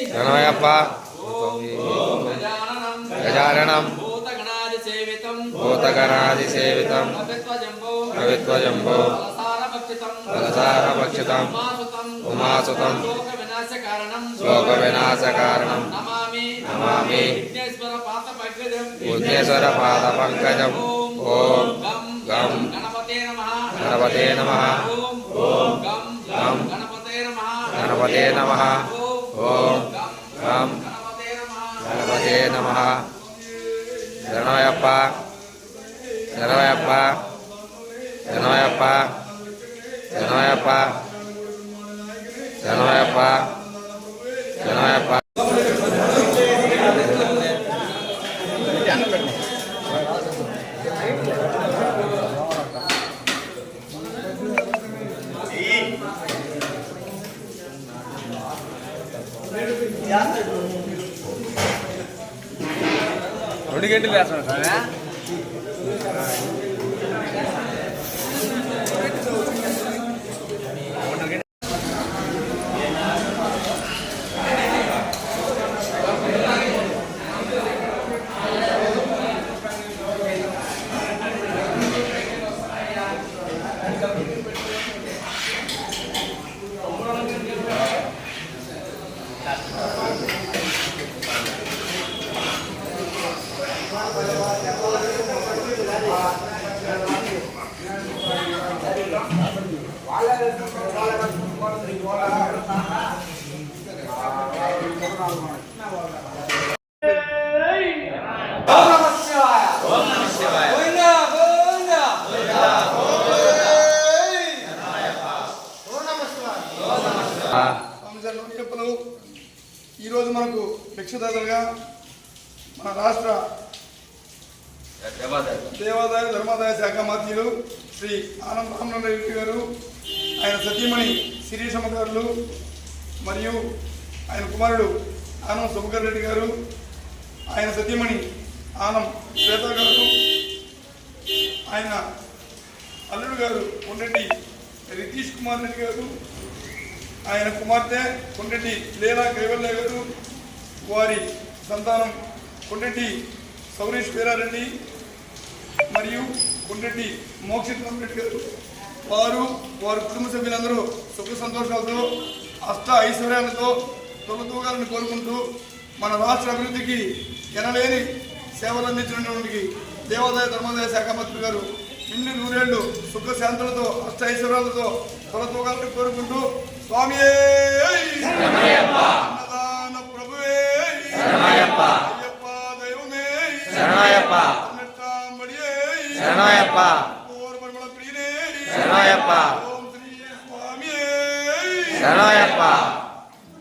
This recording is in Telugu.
శరణమయ్యప్ప. గజాననం భూతగణాదిసేవితం కవిత్వజంబో ఫలసారభక్షితం ఉమాసుతం శ్లోక వినాశకారణం నమామి విఘ్నేశ్వర పాద పంకజం. ఓం గం గణపతే నమః. ఓం గం గణపతే నమః. ఓం గం గణపతే నమః. శరణమయ్యప్ప శరణమయ్యప్ప శరణమయ్యప్ప శరణమయ్యప్ప శరణమయ్యప్ప శరణమయ్యప్ప. రెండు గంటలు వేస్తాను సార్. ఈరోజు మనకు భిక్షదాతలుగా మన రాష్ట్ర దేవాదాయ ధర్మాదాయ శాఖ మంత్రులు శ్రీ ఆనం రామరెడ్డి గారు, ఆయన సతీమణి శిరీషమ్మ గారు మరియు ఆయన కుమారుడు ఆనం సుభకర్ రెడ్డి గారు, ఆయన సతీమణి ఆనం శ్వేత గారు, ఆయన అల్లుడు గారు కొండెడ్డి రితీష్ కుమార్ రెడ్డి గారు, ఆయన కుమార్తె కొండెడ్డి లీలా కైవల్య గారు, వారి సంతానం కొండెడ్డి సౌరీష్ వీరారెడ్డి మరియు కొండెడ్డి మోక్షిత్ రెడ్డి గారు, వారి కుటుంబ సభ్యులందరూ సుఖ సంతోషాలతో అష్ట ఐశ్వర్యాలతో తొలతూగాలని కోరుకుంటూ మన రాష్ట్ర అభివృద్ధికి ఎనలేని సేవలు అందించినటువంటి దేవాదాయ ధర్మాదాయ శాఖ మంత్రి గారు ఇన్ని నూరేళ్లు సుఖ శాంతులతో అష్ట ఐశ్వర్యాలతో తొలతూగాలని కోరుకుంటూ స్వామి అన్నదాన ప్రభువే అయ్యప్ప దైవమే శరణమయ్యప్ప ఓం శ్రీ స్వామి శరణమయ్యప్ప.